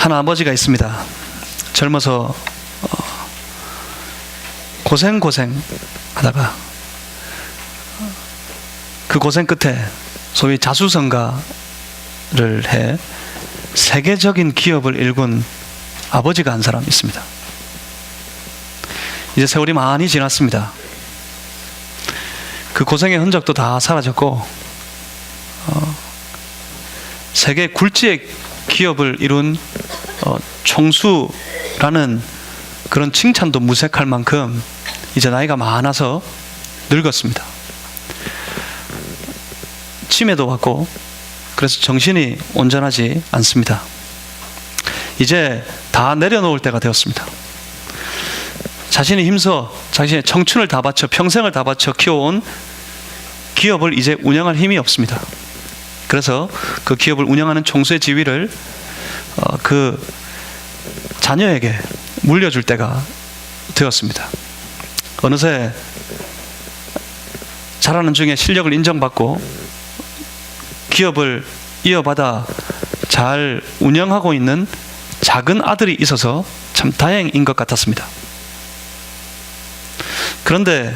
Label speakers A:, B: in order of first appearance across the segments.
A: 한 아버지가 있습니다. 젊어서 고생 하다가 그 고생 끝에 소위 자수성가를 해 세계적인 기업을 일군 아버지가 한 사람 있습니다. 이제 세월이 많이 지났습니다. 그 고생의 흔적도 다 사라졌고 세계 굴지의 기업을 이룬 총수라는 그런 칭찬도 무색할 만큼 이제 나이가 많아서 늙었습니다. 치매도 왔고 그래서 정신이 온전하지 않습니다. 이제 다 내려놓을 때가 되었습니다. 자신이 힘써 자신의 청춘을 다 바쳐 평생을 다 바쳐 키워온 기업을 이제 운영할 힘이 없습니다. 그래서 그 기업을 운영하는 총수의 지위를 그 자녀에게 물려줄 때가 되었습니다. 어느새 자라는 중에 실력을 인정받고 기업을 이어받아 잘 운영하고 있는 작은 아들이 있어서 참 다행인 것 같았습니다. 그런데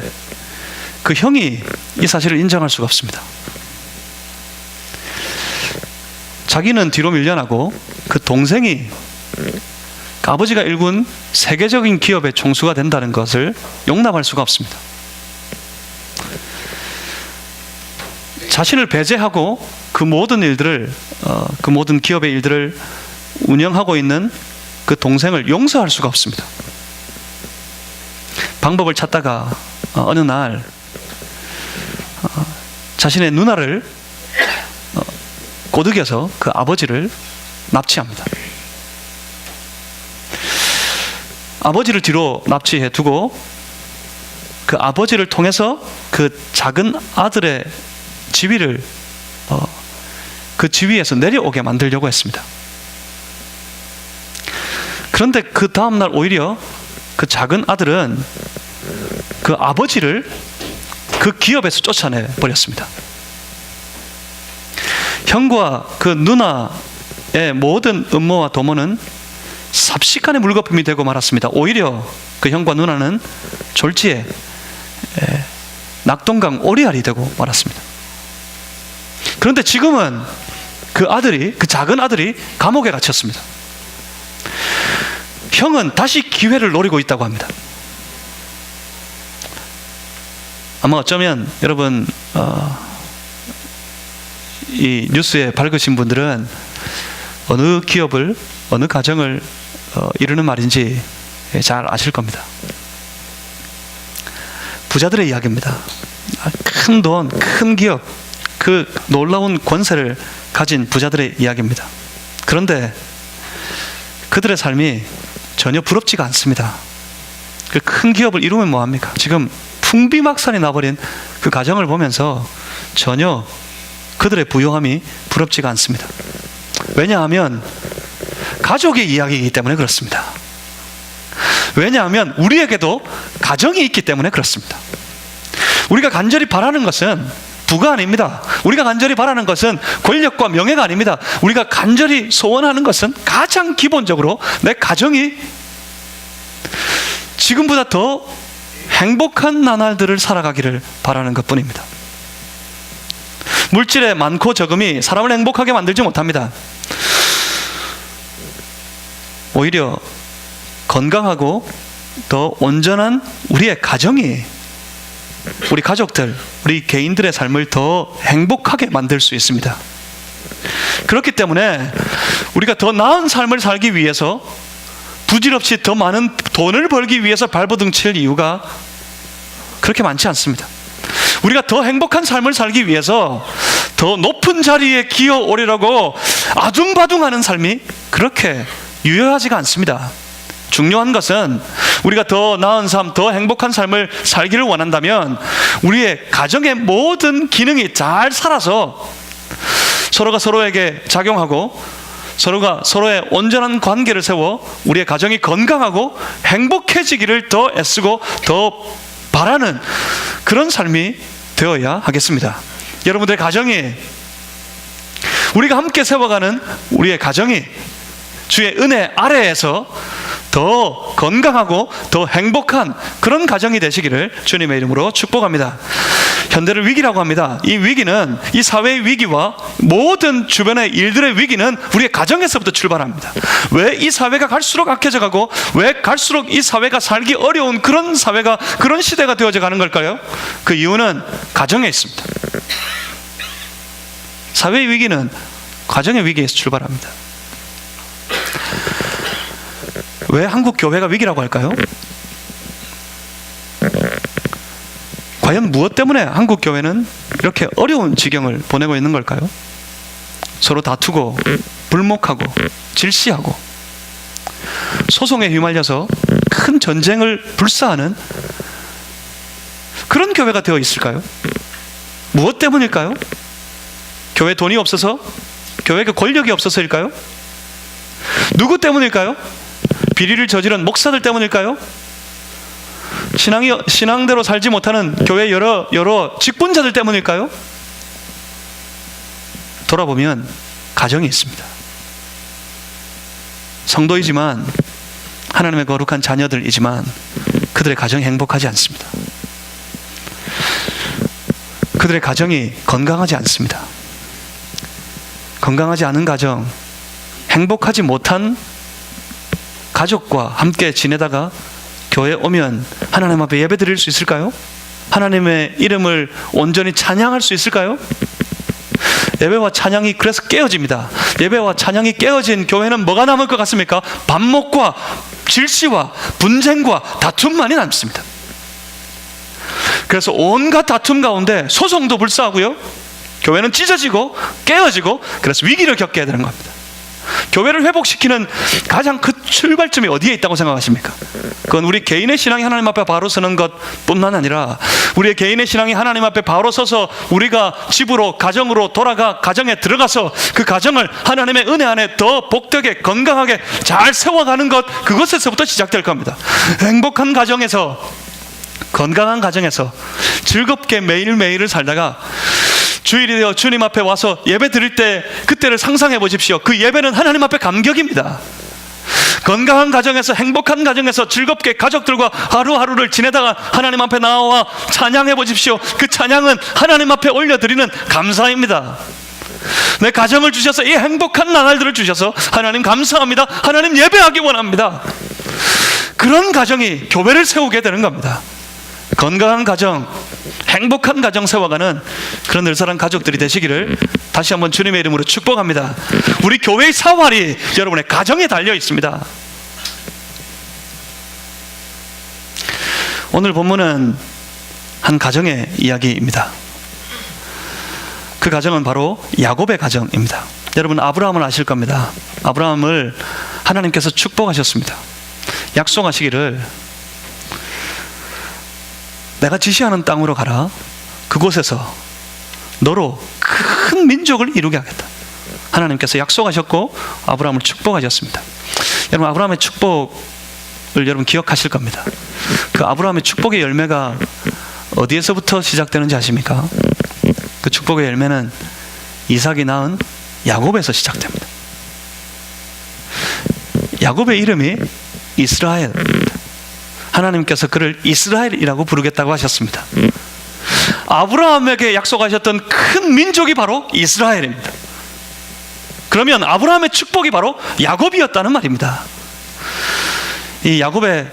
A: 그 형이 이 사실을 인정할 수가 없습니다. 자기는 뒤로 밀려나고 그 동생이 그 아버지가 일군 세계적인 기업의 총수가 된다는 것을 용납할 수가 없습니다. 자신을 배제하고 그 모든 일들을 그 모든 기업의 일들을 운영하고 있는 그 동생을 용서할 수가 없습니다. 방법을 찾다가 어느 날 자신의 누나를 꼬드겨서 그 아버지를 납치합니다. 아버지를 뒤로 납치해 두고 그 아버지를 통해서 그 작은 아들의 지위를 그 지위에서 내려오게 만들려고 했습니다. 그런데 그 다음날 오히려 그 작은 아들은 그 아버지를 그 기업에서 쫓아내 버렸습니다. 형과 그 누나의 모든 음모와 도모는 삽시간에 물거품이 되고 말았습니다. 오히려 그 형과 누나는 졸지에 낙동강 오리알이 되고 말았습니다. 그런데 지금은 그 작은 아들이 감옥에 갇혔습니다. 형은 다시 기회를 노리고 있다고 합니다. 아마 어쩌면 여러분 이 뉴스에 밝으신 분들은 어느 기업을 어느 가정을 이루는 말인지 잘 아실 겁니다. 부자들의 이야기입니다. 큰 돈, 큰 기업, 그 놀라운 권세를 가진 부자들의 이야기입니다. 그런데 그들의 삶이 전혀 부럽지가 않습니다. 그 큰 기업을 이루면 뭐합니까? 지금 풍비막산이 나버린 그 가정을 보면서 전혀 그들의 부유함이 부럽지가 않습니다. 왜냐하면 가족의 이야기이기 때문에 그렇습니다. 왜냐하면 우리에게도 가정이 있기 때문에 그렇습니다. 우리가 간절히 바라는 것은 부가 아닙니다. 우리가 간절히 바라는 것은 권력과 명예가 아닙니다. 우리가 간절히 소원하는 것은 가장 기본적으로 내 가정이 지금보다 더 행복한 나날들을 살아가기를 바라는 것뿐입니다. 물질의 많고 적음이 사람을 행복하게 만들지 못합니다. 오히려 건강하고 더 온전한 우리의 가정이 우리 가족들, 우리 개인들의 삶을 더 행복하게 만들 수 있습니다. 그렇기 때문에 우리가 더 나은 삶을 살기 위해서 부질없이 더 많은 돈을 벌기 위해서 발버둥 칠 이유가 그렇게 많지 않습니다. 우리가 더 행복한 삶을 살기 위해서 더 높은 자리에 기어오르려고 아둥바둥하는 삶이 그렇게 유효하지가 않습니다. 중요한 것은 우리가 더 나은 삶, 더 행복한 삶을 살기를 원한다면 우리의 가정의 모든 기능이 잘 살아서 서로가 서로에게 작용하고 서로가 서로의 온전한 관계를 세워 우리의 가정이 건강하고 행복해지기를 더 애쓰고 더 바라는 그런 삶이 되어야 하겠습니다. 여러분들의 가정이, 우리가 함께 세워가는 우리의 가정이 주의 은혜 아래에서 더 건강하고 더 행복한 그런 가정이 되시기를 주님의 이름으로 축복합니다. 현대를 위기라고 합니다. 이 위기는, 이 사회의 위기와 모든 주변의 일들의 위기는 우리의 가정에서부터 출발합니다. 왜 이 사회가 갈수록 악해져 가고 왜 갈수록 이 사회가 살기 어려운 그런 사회가, 그런 시대가 되어져 가는 걸까요? 그 이유는 가정에 있습니다. 사회의 위기는 가정의 위기에서 출발합니다. 왜 한국 교회가 위기라고 할까요? 과연 무엇 때문에 한국 교회는 이렇게 어려운 지경을 보내고 있는 걸까요? 서로 다투고 불목하고 질시하고 소송에 휘말려서 큰 전쟁을 불사하는 그런 교회가 되어 있을까요? 무엇 때문일까요? 교회 돈이 없어서? 교회가 권력이 없어서일까요? 누구 때문일까요? 비리를 저지른 목사들 때문일까요? 신앙대로 살지 못하는 교회 여러 직분자들 때문일까요? 돌아보면 가정이 있습니다. 성도이지만, 하나님의 거룩한 자녀들이지만 그들의 가정이 행복하지 않습니다. 그들의 가정이 건강하지 않습니다. 건강하지 않은 가정, 행복하지 못한 가족과 함께 지내다가 교회에 오면 하나님 앞에 예배 드릴 수 있을까요? 하나님의 이름을 온전히 찬양할 수 있을까요? 예배와 찬양이 그래서 깨어집니다. 예배와 찬양이 깨어진 교회는 뭐가 남을 것 같습니까? 반목과 질시와 분쟁과 다툼만이 남습니다. 그래서 온갖 다툼 가운데 소송도 불사하고요, 교회는 찢어지고 깨어지고, 그래서 위기를 겪게 되는 겁니다. 교회를 회복시키는 가장 큰 출발점이 어디에 있다고 생각하십니까? 그건 우리 개인의 신앙이 하나님 앞에 바로 서는 것뿐만 아니라 우리의 개인의 신앙이 하나님 앞에 바로 서서 우리가 집으로, 가정으로 돌아가 가정에 들어가서 그 가정을 하나님의 은혜 안에 더 복되게 건강하게 잘 세워가는 것, 그것에서부터 시작될 겁니다. 행복한 가정에서, 건강한 가정에서 즐겁게 매일매일을 살다가 주일이 되어 주님 앞에 와서 예배 드릴 때 그때를 상상해 보십시오. 그 예배는 하나님 앞에 감격입니다. 건강한 가정에서, 행복한 가정에서 즐겁게 가족들과 하루하루를 지내다가 하나님 앞에 나와 찬양해 보십시오. 그 찬양은 하나님 앞에 올려드리는 감사입니다. 내 가정을 주셔서, 이 행복한 나날들을 주셔서 하나님 감사합니다, 하나님 예배하기 원합니다. 그런 가정이 교회를 세우게 되는 겁니다. 건강한 가정, 행복한 가정 세워가는 그런 늘사랑 가족들이 되시기를 다시 한번 주님의 이름으로 축복합니다. 우리 교회의 사활이 여러분의 가정에 달려 있습니다. 오늘 본문은 한 가정의 이야기입니다. 그 가정은 바로 야곱의 가정입니다. 여러분, 아브라함을 아실 겁니다. 아브라함을 하나님께서 축복하셨습니다. 약속하시기를 내가 지시하는 땅으로 가라. 그곳에서 너로 큰 민족을 이루게 하겠다. 하나님께서 약속하셨고 아브라함을 축복하셨습니다. 여러분, 아브라함의 축복을 여러분 기억하실 겁니다. 그 아브라함의 축복의 열매가 어디에서부터 시작되는지 아십니까? 그 축복의 열매는 이삭이 낳은 야곱에서 시작됩니다. 야곱의 이름이 이스라엘입니다. 하나님께서 그를 이스라엘이라고 부르겠다고 하셨습니다. 아브라함에게 약속하셨던 큰 민족이 바로 이스라엘입니다. 그러면 아브라함의 축복이 바로 야곱이었다는 말입니다. 이 야곱의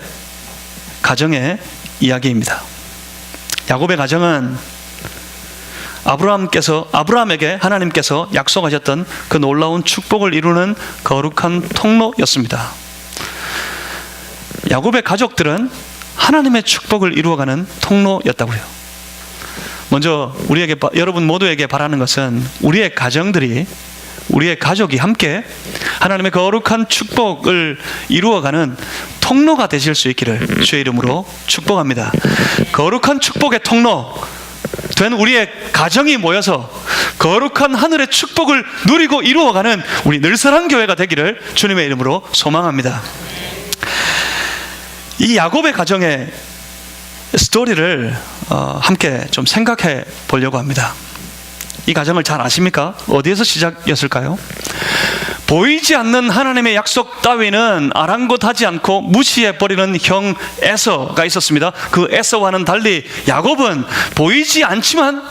A: 가정의 이야기입니다. 야곱의 가정은 아브라함에게 하나님께서 약속하셨던 그 놀라운 축복을 이루는 거룩한 통로였습니다. 야곱의 가족들은 하나님의 축복을 이루어가는 통로였다고요. 먼저 여러분 모두에게 바라는 것은 우리의 가정들이, 우리의 가족이 함께 하나님의 거룩한 축복을 이루어가는 통로가 되실 수 있기를 주의 이름으로 축복합니다. 거룩한 축복의 통로 된 우리의 가정이 모여서 거룩한 하늘의 축복을 누리고 이루어가는 우리 늘사랑 교회가 되기를 주님의 이름으로 소망합니다. 이 야곱의 가정의 스토리를 함께 좀 생각해 보려고 합니다. 이 가정을 잘 아십니까? 어디에서 시작이었을까요? 보이지 않는 하나님의 약속 따위는 아랑곳하지 않고 무시해버리는 형 에서가 있었습니다. 그 에서와는 달리 야곱은 보이지 않지만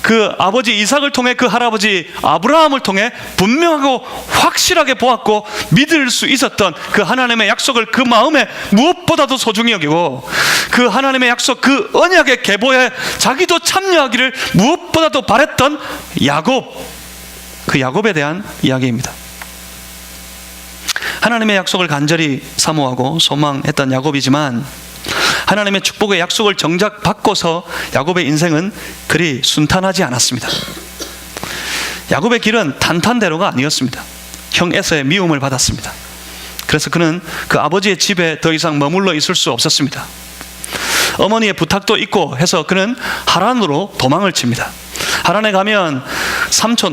A: 그 아버지 이삭을 통해 그 할아버지 아브라함을 통해 분명하고 확실하게 보았고 믿을 수 있었던 그 하나님의 약속을 그 마음에 무엇보다도 소중히 여기고, 그 하나님의 약속, 그 언약의 계보에 자기도 참여하기를 무엇보다도 바랬던 야곱, 그 야곱에 대한 이야기입니다. 하나님의 약속을 간절히 사모하고 소망했던 야곱이지만 하나님의 축복의 약속을 정작 받고서 야곱의 인생은 그리 순탄하지 않았습니다. 야곱의 길은 탄탄대로가 아니었습니다. 형 에서의 미움을 받았습니다. 그래서 그는 그 아버지의 집에 더 이상 머물러 있을 수 없었습니다. 어머니의 부탁도 있고 해서 그는 하란으로 도망을 칩니다. 하란에 가면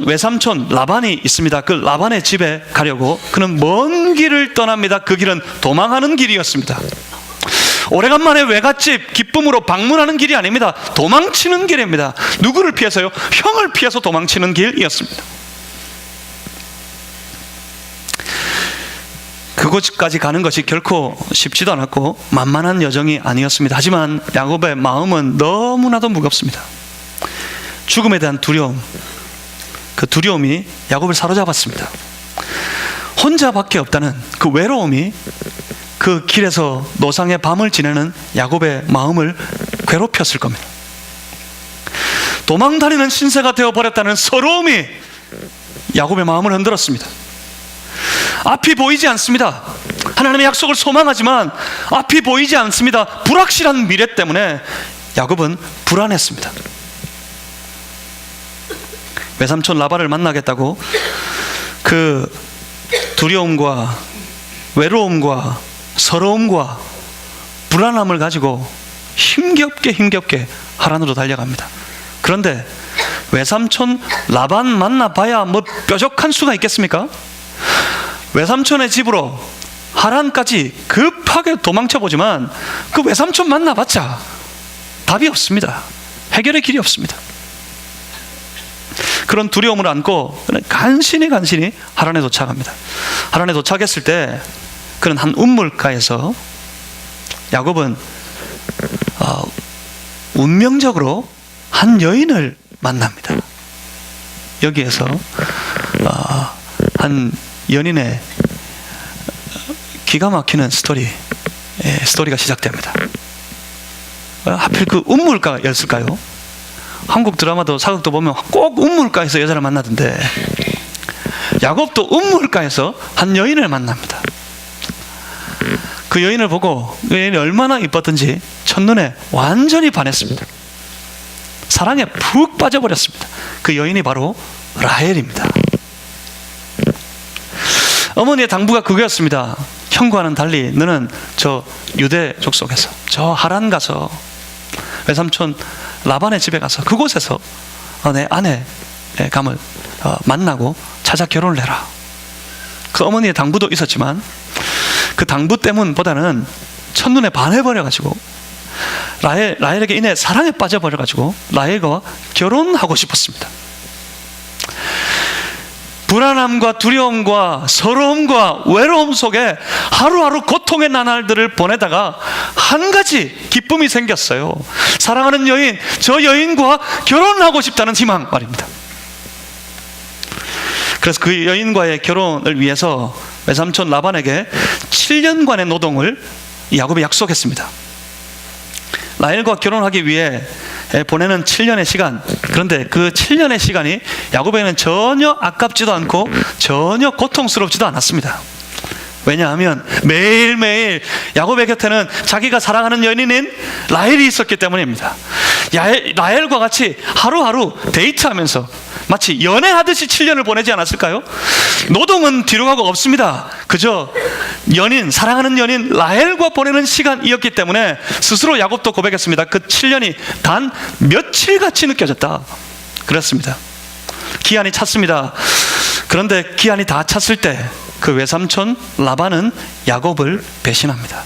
A: 외삼촌 라반이 있습니다. 그 라반의 집에 가려고 그는 먼 길을 떠납니다. 그 길은 도망하는 길이었습니다. 오래간만에 외갓집 기쁨으로 방문하는 길이 아닙니다. 도망치는 길입니다. 누구를 피해서요? 형을 피해서 도망치는 길이었습니다. 그곳까지 가는 것이 결코 쉽지도 않았고 만만한 여정이 아니었습니다. 하지만 야곱의 마음은 너무나도 무겁습니다. 죽음에 대한 두려움, 그 두려움이 야곱을 사로잡았습니다. 혼자밖에 없다는 그 외로움이 그 길에서 노상의 밤을 지내는 야곱의 마음을 괴롭혔을 겁니다. 도망다니는 신세가 되어버렸다는 서러움이 야곱의 마음을 흔들었습니다. 앞이 보이지 않습니다. 하나님의 약속을 소망하지만 앞이 보이지 않습니다. 불확실한 미래 때문에 야곱은 불안했습니다. 외삼촌 라반을 만나겠다고 그 두려움과 외로움과 서러움과 불안함을 가지고 힘겹게 하란으로 달려갑니다. 그런데 외삼촌 라반 만나봐야 뭐 뾰족한 수가 있겠습니까? 외삼촌의 집으로 하란까지 급하게 도망쳐보지만 그 외삼촌 만나봤자 답이 없습니다. 해결의 길이 없습니다. 그런 두려움을 안고 간신히 하란에 도착합니다. 하란에 도착했을 때 그는 한 운물가에서 야곱은 운명적으로 한 여인을 만납니다. 여기에서 한 연인의 기가 막히는 스토리가 시작됩니다. 하필 그 운물가였을까요? 한국 드라마도 사극도 보면 꼭 운물가에서 여자를 만나던데 야곱도 운물가에서 한 여인을 만납니다. 그 여인을 보고 그 여인이 얼마나 이뻤던지 첫눈에 완전히 반했습니다. 사랑에 푹 빠져버렸습니다. 그 여인이 바로 라헬입니다. 어머니의 당부가 그거였습니다. 형과는 달리 너는 저 유대 족속에서 저 하란 가서 외삼촌 라반의 집에 가서 그곳에서 내 아내 감을 만나고 찾아 결혼을 해라. 그 어머니의 당부도 있었지만 그 당부 때문보다는 첫눈에 반해버려가지고 라헬에게 인해 사랑에 빠져버려가지고 라헬과 결혼하고 싶었습니다. 불안함과 두려움과 서러움과 외로움 속에 하루하루 고통의 나날들을 보내다가 한 가지 기쁨이 생겼어요. 사랑하는 여인, 저 여인과 결혼하고 싶다는 희망 말입니다. 그래서 그 여인과의 결혼을 위해서 외삼촌 라반에게 7년간의 노동을 야곱이 약속했습니다. 라헬과 결혼하기 위해 보내는 7년의 시간, 그런데 그 7년의 시간이 야곱에게는 전혀 아깝지도 않고 전혀 고통스럽지도 않았습니다. 왜냐하면 매일매일 야곱의 곁에는 자기가 사랑하는 연인인 라헬이 있었기 때문입니다. 라헬과 같이 하루하루 데이트하면서 마치 연애하듯이 7년을 보내지 않았을까요? 노동은 뒤로 가고 없습니다. 그저 사랑하는 연인 라헬과 보내는 시간이었기 때문에 스스로 야곱도 고백했습니다. 그 7년이 단 며칠같이 느껴졌다. 그렇습니다. 기한이 찼습니다. 그런데 기한이 다 찼을 때 그 외삼촌 라반은 야곱을 배신합니다.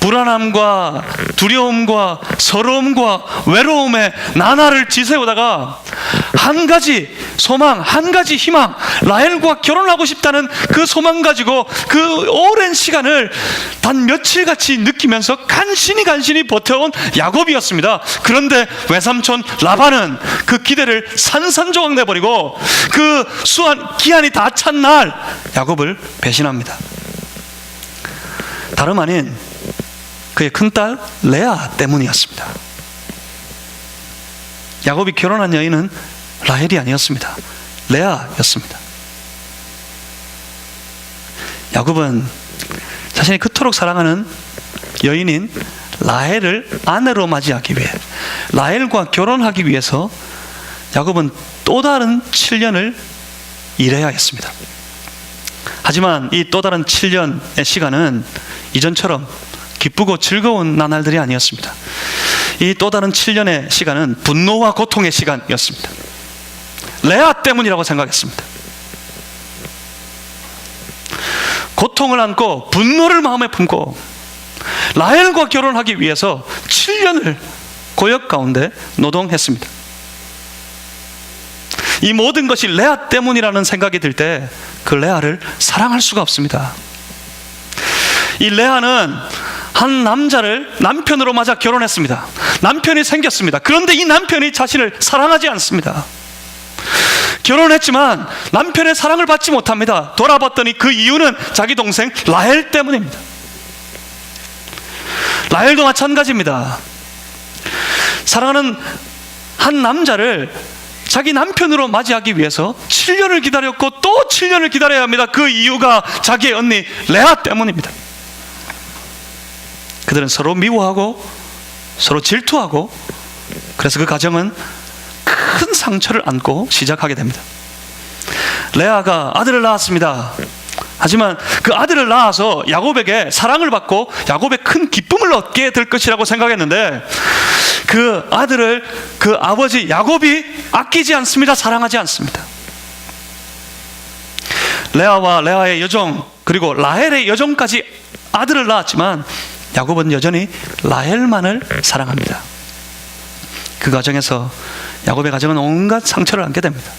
A: 불안함과 두려움과 서러움과 외로움에 나날을 지새우다가 한 가지 소망, 한 가지 희망, 라헬과 결혼하고 싶다는 그 소망 가지고 그 오랜 시간을 단 며칠같이 느끼면서 간신히 버텨온 야곱이었습니다. 그런데 외삼촌 라반은 그 기대를 산산조각 내버리고 그 기한이 다 찬 날 야곱을 배신합니다. 다름 아닌 그의 큰딸 레아 때문이었습니다. 야곱이 결혼한 여인은 라헬이 아니었습니다. 레아였습니다. 야곱은 자신이 그토록 사랑하는 여인인 라헬을 아내로 맞이하기 위해, 라헬과 결혼하기 위해서 야곱은 또 다른 7년을 일해야 했습니다. 하지만 이 또 다른 7년의 시간은 이전처럼 기쁘고 즐거운 나날들이 아니었습니다. 이 또 다른 7년의 시간은 분노와 고통의 시간이었습니다. 레아 때문이라고 생각했습니다. 고통을 안고 분노를 마음에 품고 라헬과 결혼하기 위해서 7년을 고역 가운데 노동했습니다. 이 모든 것이 레아 때문이라는 생각이 들 때 그 레아를 사랑할 수가 없습니다. 이 레아는 한 남자를 남편으로 맞아 결혼했습니다. 남편이 생겼습니다. 그런데 이 남편이 자신을 사랑하지 않습니다. 결혼했지만 남편의 사랑을 받지 못합니다. 돌아봤더니 그 이유는 자기 동생 라헬 때문입니다. 라헬도 마찬가지입니다. 사랑하는 한 남자를 자기 남편으로 맞이하기 위해서 7년을 기다렸고 또 7년을 기다려야 합니다. 그 이유가 자기의 언니 레아 때문입니다. 그들은 서로 미워하고 서로 질투하고, 그래서 그 가정은 큰 상처를 안고 시작하게 됩니다. 레아가 아들을 낳았습니다. 하지만 그 아들을 낳아서 야곱에게 사랑을 받고 야곱의 큰 기쁨을 얻게 될 것이라고 생각했는데, 그 아들을 그 아버지 야곱이 아끼지 않습니다. 사랑하지 않습니다. 레아와 레아의 여종, 그리고 라헬의 여종까지 아들을 낳았지만 야곱은 여전히 라헬만을 사랑합니다. 그 과정에서 야곱의 가정은 온갖 상처를 안게 됩니다.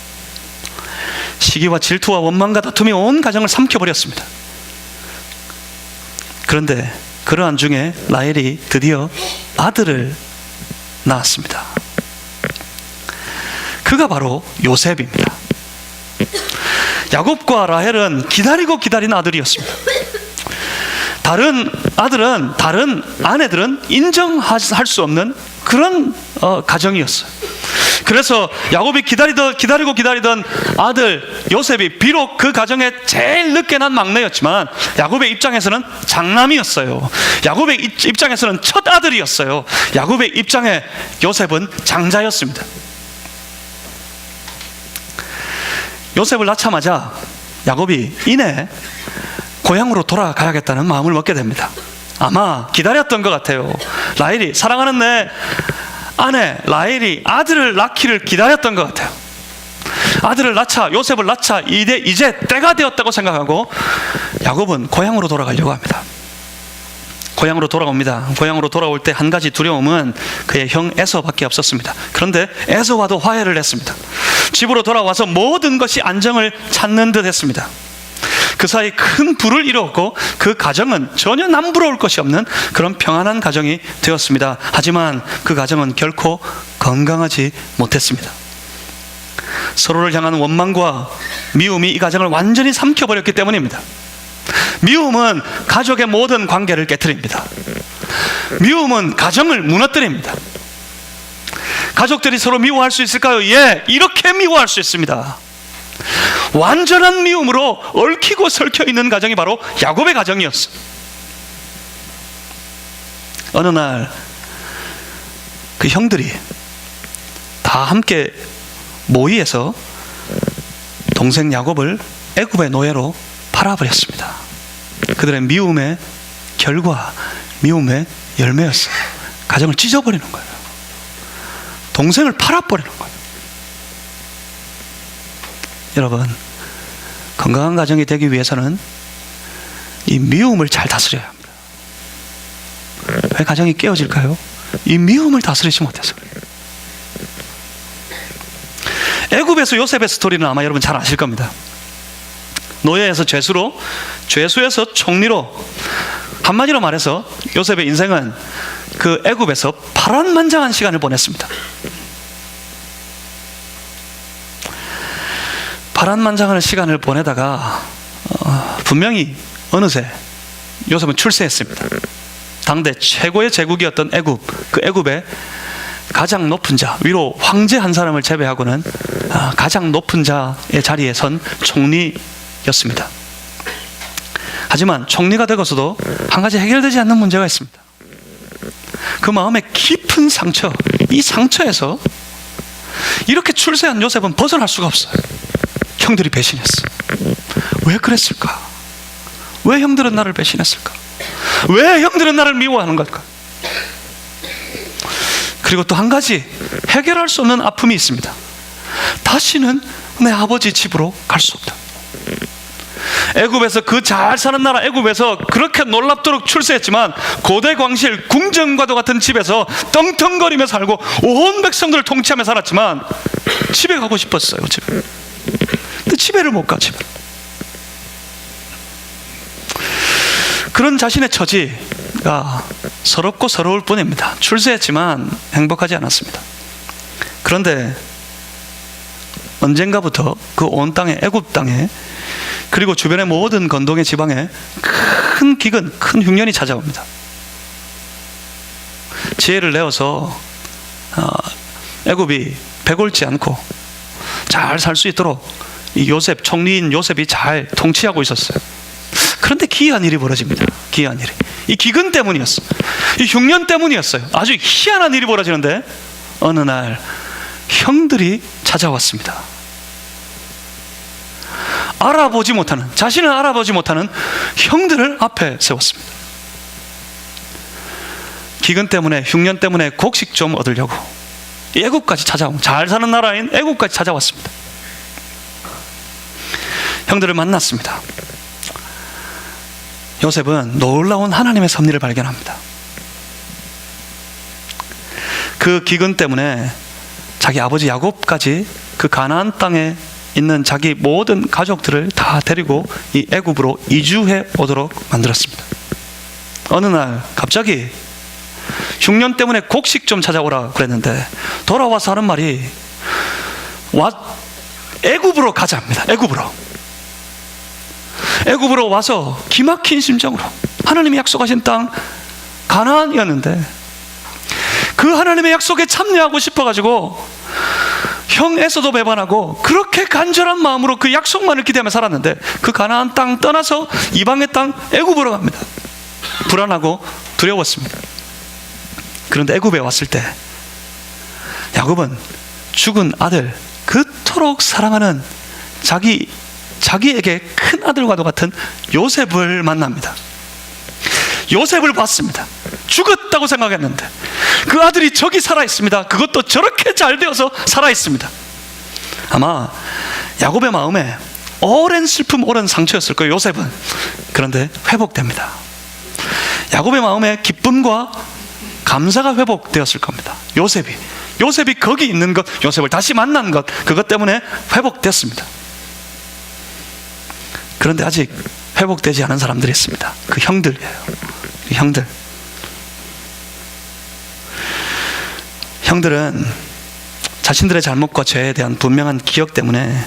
A: 시기와 질투와 원망과 다툼이 온 가정을 삼켜버렸습니다. 그런데 그러한 중에 라헬이 드디어 아들을 낳았습니다. 그가 바로 요셉입니다. 야곱과 라헬은 기다리고 기다린 아들이었습니다. 다른 아내들은 인정할 수 없는 그런 가정이었어요. 그래서 야곱이 기다리고 기다리던 아들 요셉이 비록 그 가정에 제일 늦게 난 막내였지만 야곱의 입장에서는 장남이었어요. 야곱의 입장에서는 첫 아들이었어요. 야곱의 입장에 요셉은 장자였습니다. 요셉을 낳자마자 야곱이 이내 고향으로 돌아가야겠다는 마음을 먹게 됩니다. 아마 기다렸던 것 같아요. 라헬이, 사랑하는 내 아내 라헬이 아들을 낳기를 기다렸던 것 같아요. 아들을 낳자, 요셉을 낳자 이제 때가 되었다고 생각하고 야곱은 고향으로 돌아가려고 합니다. 고향으로 돌아옵니다. 고향으로 돌아올 때 한 가지 두려움은 그의 형 에서밖에 없었습니다. 그런데 에서와도 화해를 했습니다. 집으로 돌아와서 모든 것이 안정을 찾는 듯 했습니다. 그 사이 큰 불을 이루었고 그 가정은 전혀 남부러울 것이 없는 그런 평안한 가정이 되었습니다. 하지만 그 가정은 결코 건강하지 못했습니다. 서로를 향한 원망과 미움이 이 가정을 완전히 삼켜버렸기 때문입니다. 미움은 가족의 모든 관계를 깨트립니다. 미움은 가정을 무너뜨립니다. 가족들이 서로 미워할 수 있을까요? 예, 이렇게 미워할 수 있습니다. 완전한 미움으로 얽히고 설켜 있는 가정이 바로 야곱의 가정이었어요. 어느 날 그 형들이 다 함께 모의해서 동생 야곱을 애굽의 노예로 팔아버렸습니다. 그들의 미움의 결과, 미움의 열매였어요. 가정을 찢어버리는 거예요. 동생을 팔아버리는 거예요. 여러분, 건강한 가정이 되기 위해서는 이 미움을 잘 다스려야 합니다. 왜 가정이 깨어질까요? 이 미움을 다스리지 못해서 그래요. 애굽에서 요셉의 스토리는 아마 여러분 잘 아실 겁니다. 노예에서 죄수로, 죄수에서 총리로, 한마디로 말해서 요셉의 인생은 그 애굽에서 파란만장한 시간을 보냈습니다. 파란만장한 시간을 보내다가 분명히 어느새 요셉은 출세했습니다. 당대 최고의 제국이었던 애굽, 그 애굽의 가장 높은 자, 위로 황제 한 사람을 제외하고는 가장 높은 자의 자리에 선 총리였습니다. 하지만 총리가 되고서도 한 가지 해결되지 않는 문제가 있습니다. 그 마음의 깊은 상처, 이 상처에서 이렇게 출세한 요셉은 벗어날 수가 없어요. 형들이 배신했어. 왜 그랬을까? 왜 형들은 나를 배신했을까? 왜 형들은 나를 미워하는 걸까? 그리고 또 한 가지 해결할 수 없는 아픔이 있습니다. 다시는 내 아버지 집으로 갈 수 없다. 애굽에서 그 잘 사는 나라 애굽에서 그렇게 놀랍도록 출세했지만 고대 광실 궁정과도 같은 집에서 떵떵거리며 살고 온 백성들을 통치하며 살았지만 집에 가고 싶었어요. 집에. 근데 집에를 못 가. 집에. 그런 자신의 처지가 서럽고 서러울 뿐입니다. 출세했지만 행복하지 않았습니다. 그런데 언젠가부터 그 온 땅에, 애굽 땅에, 그리고 주변의 모든 건동의 지방에 큰 기근, 큰 흉년이 찾아옵니다. 지혜를 내어서 애굽이 배골지 않고 잘 살 수 있도록 이 요셉, 총리인 요셉이 잘 통치하고 있었어요. 그런데 기이한 일이 벌어집니다. 기이한 일이. 이 기근 때문이었어요. 이 흉년 때문이었어요. 아주 희한한 일이 벌어지는데 어느 날 형들이 찾아왔습니다. 알아보지 못하는, 자신을 알아보지 못하는 형들을 앞에 세웠습니다. 기근 때문에, 흉년 때문에 곡식 좀 얻으려고 애굽까지 찾아온, 잘 사는 나라인 애굽까지 찾아왔습니다. 형들을 만났습니다. 요셉은 놀라운 하나님의 섭리를 발견합니다. 그 기근 때문에 자기 아버지 야곱까지 그 가나안 땅에 있는 자기 모든 가족들을 다 데리고 이 애굽으로 이주해 오도록 만들었습니다. 어느 날 갑자기 흉년 때문에 곡식 좀 찾아오라 그랬는데 돌아와서 하는 말이 애굽으로 가자입니다. 애굽으로 와서 기막힌 심정으로 하나님이 약속하신 땅 가나안이었는데 그 하나님의 약속에 참여하고 싶어가지고 형 에서도 배반하고 그렇게 간절한 마음으로 그 약속만을 기대하며 살았는데 그 가나안 땅 떠나서 이방의 땅 애굽으로 갑니다. 불안하고 두려웠습니다. 그런데 애굽에 왔을 때 야곱은 죽은 아들, 그토록 사랑하는 자기에게 큰 아들과도 같은 요셉을 만납니다. 요셉을 봤습니다. 죽었다고 생각했는데 그 아들이 저기 살아있습니다. 그것도 저렇게 잘 되어서 살아있습니다. 아마 야곱의 마음에 오랜 슬픔, 오랜 상처였을 거예요, 요셉은. 그런데 회복됩니다. 야곱의 마음에 기쁨과 감사가 회복되었을 겁니다. 요셉이 거기 있는 것, 요셉을 다시 만난 것, 그것 때문에 회복됐습니다. 그런데 아직 회복되지 않은 사람들이 있습니다. 그 형들이에요. 형들은 자신들의 잘못과 죄에 대한 분명한 기억 때문에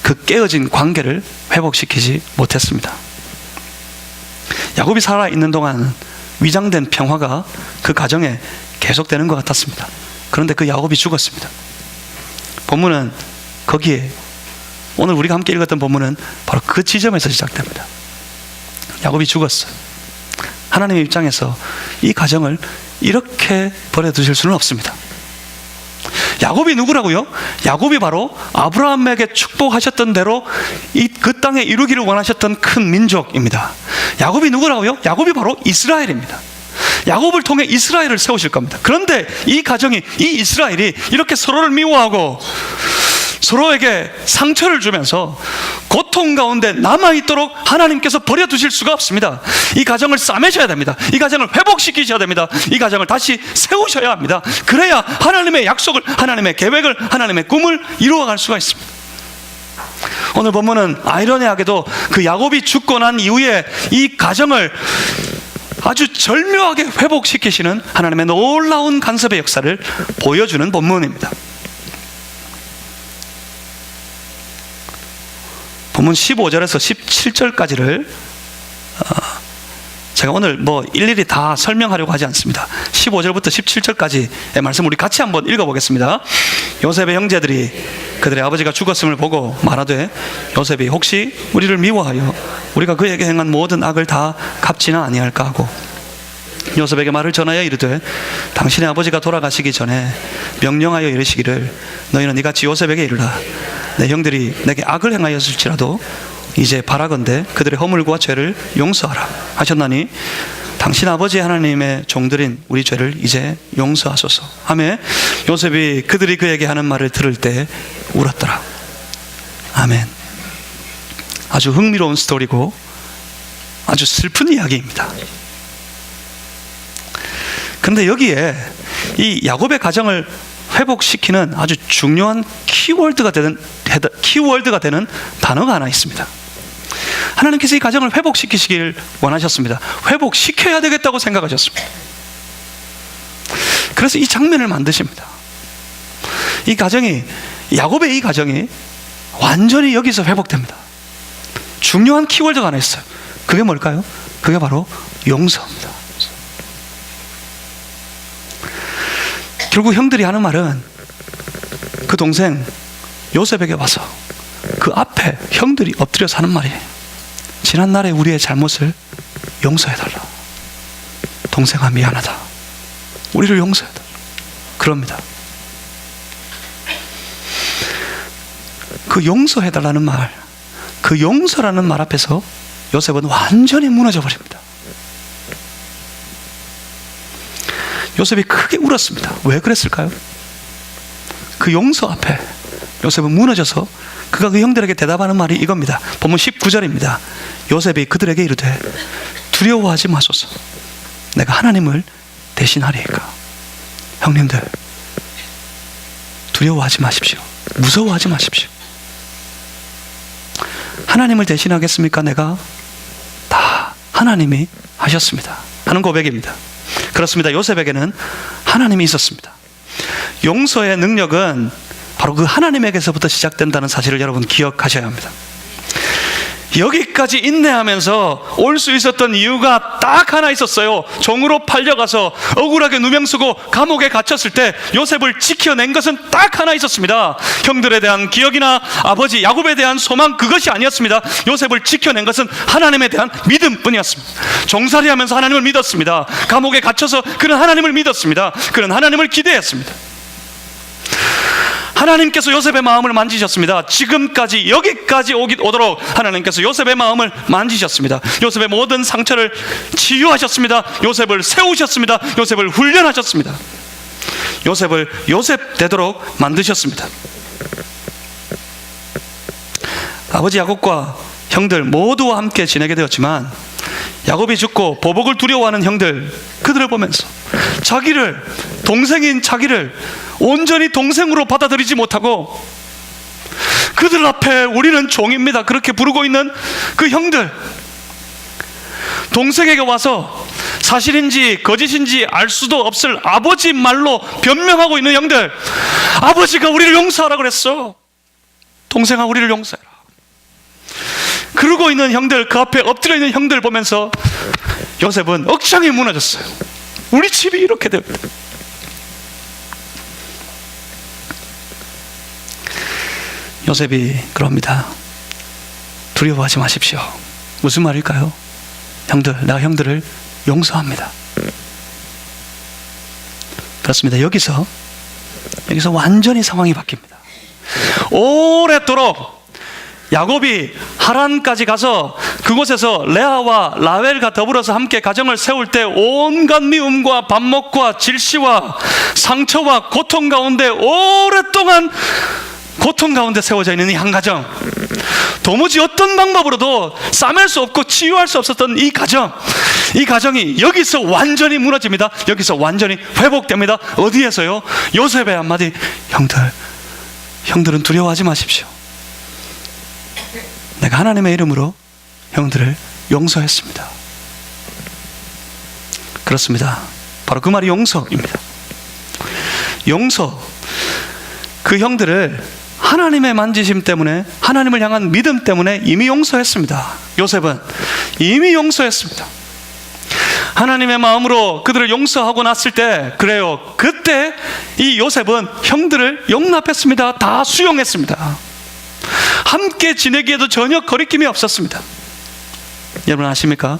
A: 그 깨어진 관계를 회복시키지 못했습니다. 야곱이 살아있는 동안 위장된 평화가 그 가정에 계속되는 것 같았습니다. 그런데 그 야곱이 죽었습니다. 본문은 거기에, 오늘 우리가 함께 읽었던 본문은 바로 그 지점에서 시작됩니다. 야곱이 죽었어요. 하나님의 입장에서 이 가정을 이렇게 버려두실 수는 없습니다. 야곱이 누구라고요? 야곱이 바로 아브라함에게 축복하셨던 대로 그 땅에 이루기를 원하셨던 큰 민족입니다. 야곱이 누구라고요? 야곱이 바로 이스라엘입니다. 야곱을 통해 이스라엘을 세우실 겁니다. 그런데 이 가정이, 이 이스라엘이 이렇게 서로를 미워하고 서로에게 상처를 주면서 고통 가운데 남아있도록 하나님께서 버려두실 수가 없습니다. 이 가정을 싸매셔야 됩니다. 이 가정을 회복시키셔야 됩니다. 이 가정을 다시 세우셔야 합니다. 그래야 하나님의 약속을, 하나님의 계획을, 하나님의 꿈을 이루어갈 수가 있습니다. 오늘 본문은 아이러니하게도 그 야곱이 죽고 난 이후에 이 가정을 아주 절묘하게 회복시키시는 하나님의 놀라운 간섭의 역사를 보여주는 본문입니다. 본문 15절에서 17절까지를 제가 오늘 일일이 다 설명하려고 하지 않습니다. 15절부터 17절까지의 말씀 우리 같이 한번 읽어보겠습니다. 요셉의 형제들이 그들의 아버지가 죽었음을 보고 말하되 요셉이 혹시 우리를 미워하여 우리가 그에게 행한 모든 악을 다 갚지는 아니할까 하고 요셉에게 말을 전하여 이르되 당신의 아버지가 돌아가시기 전에 명령하여 이르시기를 너희는 이같이 요셉에게 이르라 내 형들이 내게 악을 행하였을지라도 이제 바라건대 그들의 허물과 죄를 용서하라 하셨나니 당신 아버지 하나님의 종들인 우리 죄를 이제 용서하소서 하매 요셉이 그들이 그에게 하는 말을 들을 때 울었더라. 아멘. 아주 흥미로운 스토리고 아주 슬픈 이야기입니다. 그런데 여기에 이 야곱의 가정을 회복시키는 아주 중요한 키워드가 되는 단어가 하나 있습니다. 하나님께서 이 가정을 회복시키시길 원하셨습니다. 회복시켜야 되겠다고 생각하셨습니다. 그래서 이 장면을 만드십니다. 이 가정이, 야곱의 이 가정이 완전히 여기서 회복됩니다. 중요한 키워드가 하나 있어요. 그게 뭘까요? 그게 바로 용서입니다. 결국 형들이 하는 말은 그 동생 요셉에게 와서 그 앞에 형들이 엎드려서 하는 말이에요. 지난날에 우리의 잘못을 용서해달라. 동생아 미안하다. 우리를 용서해달라. 그럽니다. 그 용서해달라는 말, 그 용서라는 말 앞에서 요셉은 완전히 무너져 버립니다. 요셉이 크게 울었습니다. 왜 그랬을까요? 그 용서 앞에 요셉은 무너져서 그가 그 형들에게 대답하는 말이 이겁니다. 본문 19절입니다. 요셉이 그들에게 이르되 두려워하지 마소서. 내가 하나님을 대신하리이까. 형님들 두려워하지 마십시오. 무서워하지 마십시오. 하나님을 대신하겠습니까? 내가 다 하나님이 하셨습니다 하는 고백입니다. 그렇습니다. 요셉에게는 하나님이 있었습니다. 용서의 능력은 바로 그 하나님에게서부터 시작된다는 사실을 여러분 기억하셔야 합니다. 여기까지 인내하면서 올 수 있었던 이유가 딱 하나 있었어요. 종으로 팔려가서 억울하게 누명 쓰고 감옥에 갇혔을 때 요셉을 지켜낸 것은 딱 하나 있었습니다. 형들에 대한 기억이나 아버지 야곱에 대한 소망, 그것이 아니었습니다. 요셉을 지켜낸 것은 하나님에 대한 믿음뿐이었습니다. 종살이하면서 하나님을 믿었습니다. 감옥에 갇혀서 그는 하나님을 믿었습니다. 그는 하나님을 기대했습니다. 하나님께서 요셉의 마음을 만지셨습니다. 지금까지 여기까지 오도록 하나님께서 요셉의 마음을 만지셨습니다. 요셉의 모든 상처를 치유하셨습니다. 요셉을 세우셨습니다. 요셉을 훈련하셨습니다. 요셉을 요셉 되도록 만드셨습니다. 아버지 야곱과 형들 모두와 함께 지내게 되었지만 야곱이 죽고 보복을 두려워하는 형들, 그들을 보면서 자기를, 동생인 자기를 온전히 동생으로 받아들이지 못하고 그들 앞에 우리는 종입니다 그렇게 부르고 있는 그 형들, 동생에게 와서 사실인지 거짓인지 알 수도 없을 아버지 말로 변명하고 있는 형들, 아버지가 우리를 용서하라 그랬어. 동생아 우리를 용서해라. 그러고 있는 형들, 그 앞에 엎드려 있는 형들 보면서 요셉은 억장이 무너졌어요. 우리 집이 이렇게 됩니다. 요셉이 그럽니다. 두려워하지 마십시오. 무슨 말일까요? 형들, 내가 형들을 용서합니다. 그렇습니다. 여기서 완전히 상황이 바뀝니다. 오랫도록 야곱이 하란까지 가서 그곳에서 레아와 라헬과 더불어서 함께 가정을 세울 때 온갖 미움과 반목과 질시와 상처와 고통 가운데 오랫동안 고통 가운데 세워져 있는 이 한 가정, 도무지 어떤 방법으로도 싸맬 수 없고 치유할 수 없었던 이 가정이 여기서 완전히 무너집니다. 여기서 완전히 회복됩니다. 어디에서요? 요셉의 한마디, 형들은 두려워하지 마십시오. 내가 하나님의 이름으로 형들을 용서했습니다. 그렇습니다. 바로 그 말이 용서입니다. 용서. 그 형들을 하나님의 만지심 때문에, 하나님을 향한 믿음 때문에 이미 용서했습니다. 요셉은 이미 용서했습니다. 하나님의 마음으로 그들을 용서하고 났을 때, 그래요, 그때 이 요셉은 형들을 용납했습니다. 다 수용했습니다. 함께 지내기에도 전혀 거리낌이 없었습니다. 여러분 아십니까?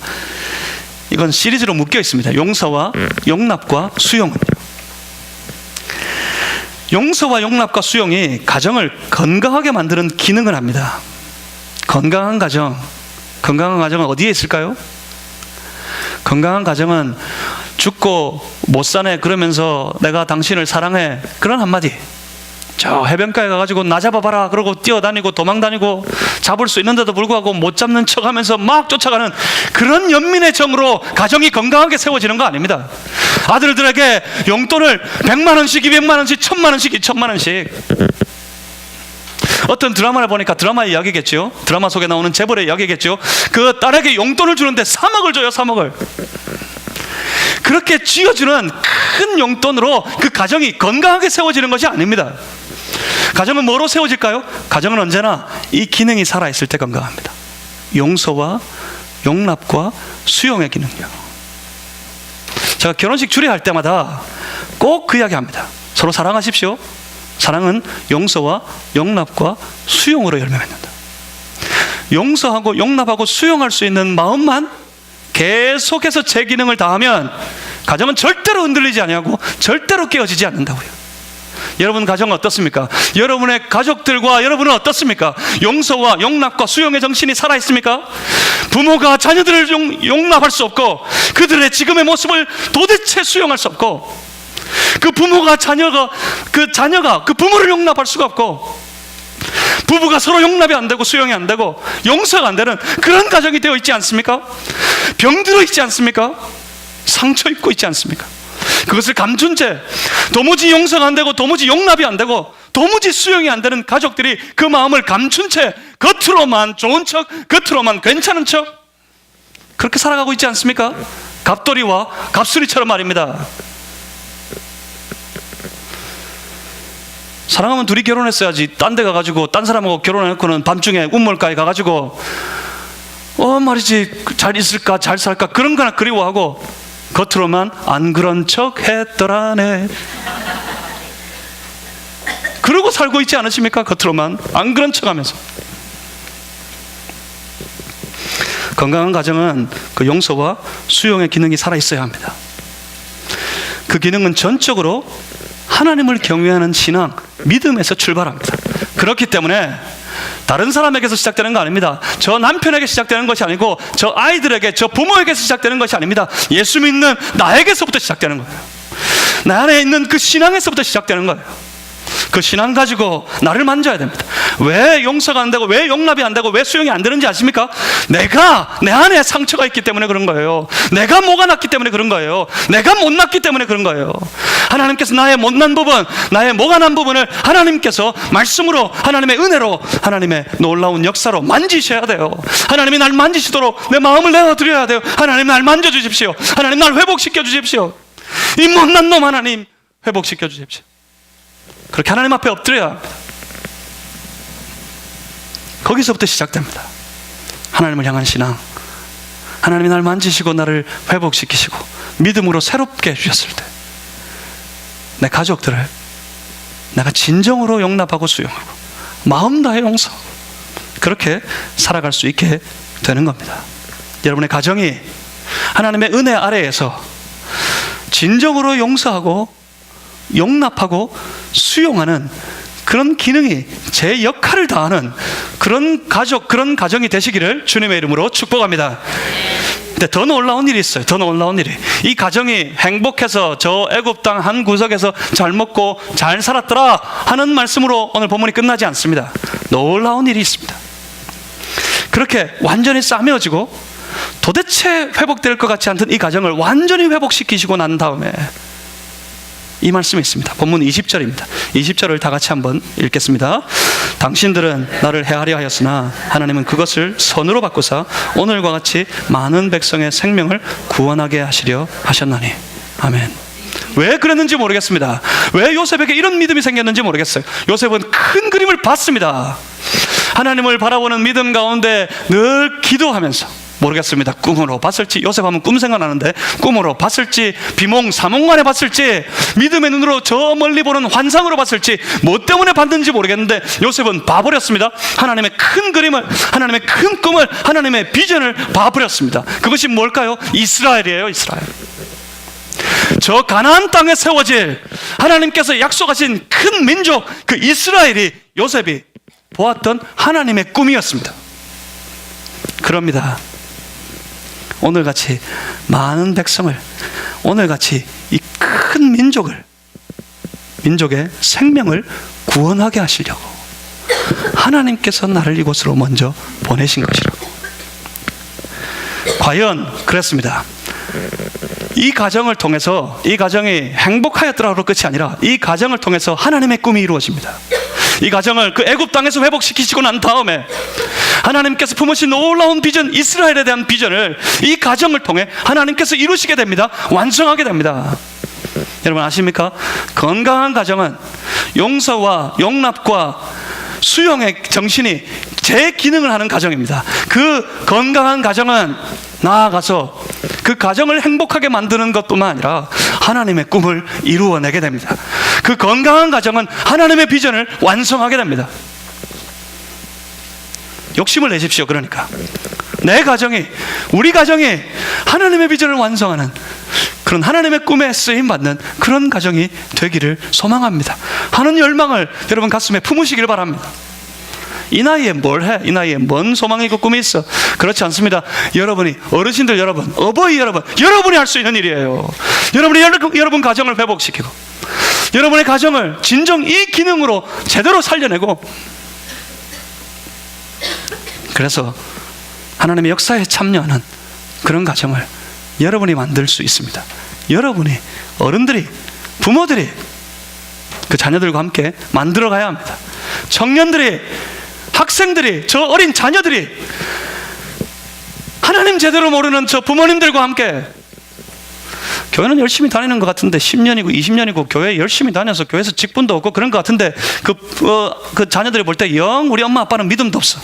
A: 이건 시리즈로 묶여 있습니다. 용서와 용납과 수용은요. 용서와 용납과 수용이 가정을 건강하게 만드는 기능을 합니다. 건강한 가정은 어디에 있을까요? 건강한 가정은 죽고 못 사네 그러면서 내가 당신을 사랑해, 그런 한마디, 저 해변가에 가가지고 나 잡아봐라 그러고 뛰어다니고 도망다니고 잡을 수 있는데도 불구하고 못 잡는 척하면서 막 쫓아가는 그런 연민의 정으로 가정이 건강하게 세워지는 거 아닙니다. 아들들에게 용돈을 100만 원씩, 200만 원씩, 1000만 원씩, 2000만 원씩. 어떤 드라마를 보니까, 드라마의 이야기겠죠, 드라마 속에 나오는 재벌의 이야기겠죠, 그 딸에게 용돈을 주는데 3억을 줘요. 3억을. 그렇게 쥐어주는 큰 용돈으로 그 가정이 건강하게 세워지는 것이 아닙니다. 가정은 뭐로 세워질까요? 가정은 언제나 이 기능이 살아있을 때 건강합니다. 용서와 용납과 수용의 기능이요. 제가 결혼식 주례할 때마다 꼭 그 이야기 합니다. 서로 사랑하십시오. 사랑은 용서와 용납과 수용으로 열매 맺는다. 용서하고 용납하고 수용할 수 있는 마음만 계속해서 제 기능을 다하면 가정은 절대로 흔들리지 아니하고 절대로 깨어지지 않는다고요. 여러분 가정은 어떻습니까? 여러분의 가족들과 여러분은 어떻습니까? 용서와 용납과 수용의 정신이 살아있습니까? 부모가 자녀들을 용납할 수 없고 그들의 지금의 모습을 도대체 수용할 수 없고, 그 부모가 자녀가 그 부모를 용납할 수가 없고, 부부가 서로 용납이 안 되고 수용이 안 되고 용서가 안 되는 그런 가정이 되어 있지 않습니까? 병들어 있지 않습니까? 상처 입고 있지 않습니까? 그것을 감춘 채 도무지 용서가 안 되고 도무지 용납이 안 되고 도무지 수용이 안 되는 가족들이 그 마음을 감춘 채 겉으로만 좋은 척, 겉으로만 괜찮은 척 그렇게 살아가고 있지 않습니까? 갑돌이와 갑순이처럼 말입니다. 사랑하면 둘이 결혼했어야지. 딴 데 가가지고 딴 사람하고 결혼해놓고는 밤중에 운물가에 가가지고 말이지 잘 있을까 잘 살까 그런 거나 그리워하고 겉으로만 안 그런 척 했더라네 그러고 살고 있지 않으십니까? 겉으로만 안 그런 척 하면서. 건강한 가정은 그 용서와 수용의 기능이 살아있어야 합니다. 그 기능은 전적으로 하나님을 경외하는 신앙, 믿음에서 출발합니다. 그렇기 때문에 다른 사람에게서 시작되는 거 아닙니다. 저 남편에게 시작되는 것이 아니고 저 아이들에게, 저 부모에게서 시작되는 것이 아닙니다. 예수 믿는 나에게서부터 시작되는 거예요. 나 안에 있는 그 신앙에서부터 시작되는 거예요. 그 신앙 가지고 나를 만져야 됩니다. 왜 용서가 안 되고 왜 용납이 안 되고 왜 수용이 안 되는지 아십니까? 내가 내 안에 상처가 있기 때문에 그런 거예요. 내가 뭐가 났기 때문에 그런 거예요. 내가 못났기 때문에 그런 거예요. 하나님께서 나의 못난 부분, 나의 뭐가 난 부분을 하나님께서 말씀으로, 하나님의 은혜로, 하나님의 놀라운 역사로 만지셔야 돼요. 하나님이 날 만지시도록 내 마음을 내어드려야 돼요. 하나님 날 만져주십시오. 하나님 날 회복시켜 주십시오. 이 못난 놈 하나님 회복시켜 주십시오. 그렇게 하나님 앞에 엎드려야 합니다. 거기서부터 시작됩니다. 하나님을 향한 신앙. 하나님이 날 만지시고 나를 회복시키시고 믿음으로 새롭게 해주셨을 때 내 가족들을 내가 진정으로 용납하고 수용하고 마음 다해 용서하고 그렇게 살아갈 수 있게 되는 겁니다. 여러분의 가정이 하나님의 은혜 아래에서 진정으로 용서하고 용납하고 수용하는 그런 기능이, 제 역할을 다하는 그런 가족, 그런 가정이 되시기를 주님의 이름으로 축복합니다. 근데 더 놀라운 일이 있어요. 더 놀라운 일이, 이 가정이 행복해서 저 애굽 땅 한 구석에서 잘 먹고 잘 살았더라 하는 말씀으로 오늘 본문이 끝나지 않습니다. 놀라운 일이 있습니다. 그렇게 완전히 싸매어지고 도대체 회복될 것 같지 않던 이 가정을 완전히 회복시키시고 난 다음에 이 말씀이 있습니다. 본문 20절입니다. 20절을 다 같이 한번 읽겠습니다. 당신들은 나를 해하려 하였으나 하나님은 그것을 선으로 바꾸사 오늘과 같이 많은 백성의 생명을 구원하게 하시려 하셨나니. 아멘. 왜 그랬는지 모르겠습니다. 왜 요셉에게 이런 믿음이 생겼는지 모르겠어요. 요셉은 큰 그림을 봤습니다. 하나님을 바라보는 믿음 가운데 늘 기도하면서, 모르겠습니다. 꿈으로 봤을지, 요셉하면 꿈 생각나는데 꿈으로 봤을지, 비몽 사몽간에 봤을지, 믿음의 눈으로 저 멀리 보는 환상으로 봤을지, 뭐 때문에 봤는지 모르겠는데 요셉은 봐버렸습니다. 하나님의 큰 그림을, 하나님의 큰 꿈을, 하나님의 비전을 봐버렸습니다. 그것이 뭘까요? 이스라엘이에요. 이스라엘. 저 가나안 땅에 세워질 하나님께서 약속하신 큰 민족, 그 이스라엘이 요셉이 보았던 하나님의 꿈이었습니다. 그럽니다. 오늘같이 많은 백성을, 오늘같이 이 큰 민족의 생명을 구원하게 하시려고 하나님께서 나를 이곳으로 먼저 보내신 것이라고. 과연 그랬습니다. 이 가정을 통해서, 이 가정이 행복하였더라로 끝이 아니라 이 가정을 통해서 하나님의 꿈이 이루어집니다. 이 가정을 그 애굽 땅에서 회복시키시고 난 다음에 하나님께서 품으신 놀라운 비전, 이스라엘에 대한 비전을 이 가정을 통해 하나님께서 이루시게 됩니다. 완성하게 됩니다. 여러분 아십니까? 건강한 가정은 용서와 용납과 수용의 정신이 제 기능을 하는 가정입니다. 그 건강한 가정은 나아가서 그 가정을 행복하게 만드는 것뿐만 아니라 하나님의 꿈을 이루어내게 됩니다. 그 건강한 가정은 하나님의 비전을 완성하게 됩니다. 욕심을 내십시오. 그러니까 내 가정이, 우리 가정이 하나님의 비전을 완성하는 그런 하나님의 꿈에 쓰임받는 그런 가정이 되기를 소망합니다. 하는 열망을 여러분 가슴에 품으시길 바랍니다. 이 나이에 뭘 해? 이 나이에 뭔 소망이 있고 꿈이 있어? 그렇지 않습니다. 여러분이, 어르신들 여러분, 어버이 여러분, 여러분이 할 수 있는 일이에요. 여러분이 여러분 가정을 회복시키고 여러분의 가정을 진정 이 기능으로 제대로 살려내고, 그래서 하나님의 역사에 참여하는 그런 가정을 여러분이 만들 수 있습니다. 여러분이, 어른들이, 부모들이 그 자녀들과 함께 만들어 가야 합니다. 청년들이, 학생들이, 저 어린 자녀들이 하나님 제대로 모르는 저 부모님들과 함께, 교회는 열심히 다니는 것 같은데 10년이고 20년이고 교회 열심히 다녀서 교회에서 직분도 없고 그런 것 같은데 그 자녀들이 볼 때 영 우리 엄마 아빠는 믿음도 없어.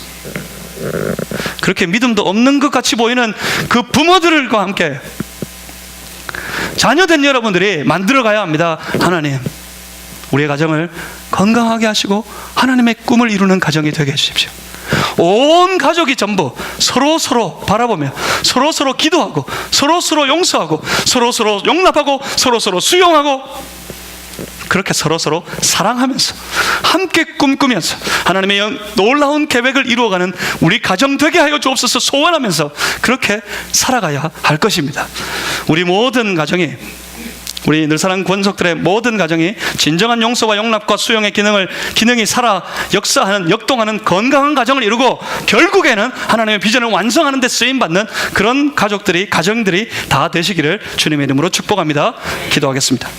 A: 그렇게 믿음도 없는 것 같이 보이는 그 부모들과 함께 자녀된 여러분들이 만들어 가야 합니다. 하나님, 우리의 가정을 건강하게 하시고 하나님의 꿈을 이루는 가정이 되게 해주십시오. 온 가족이 전부 서로 바라보며 서로 기도하고 서로 용서하고 서로 용납하고 서로 수용하고, 그렇게 서로 사랑하면서 함께 꿈꾸면서 하나님의 놀라운 계획을 이루어가는 우리 가정 되게 하여 주옵소서 소원하면서 그렇게 살아가야 할 것입니다. 우리 모든 가정이, 우리 늘사랑 권속들의 모든 가정이 진정한 용서와 용납과 수용의 기능이 살아 역사하는, 역동하는 건강한 가정을 이루고 결국에는 하나님의 비전을 완성하는 데 쓰임받는 그런 가정들이 다 되시기를 주님의 이름으로 축복합니다. 기도하겠습니다.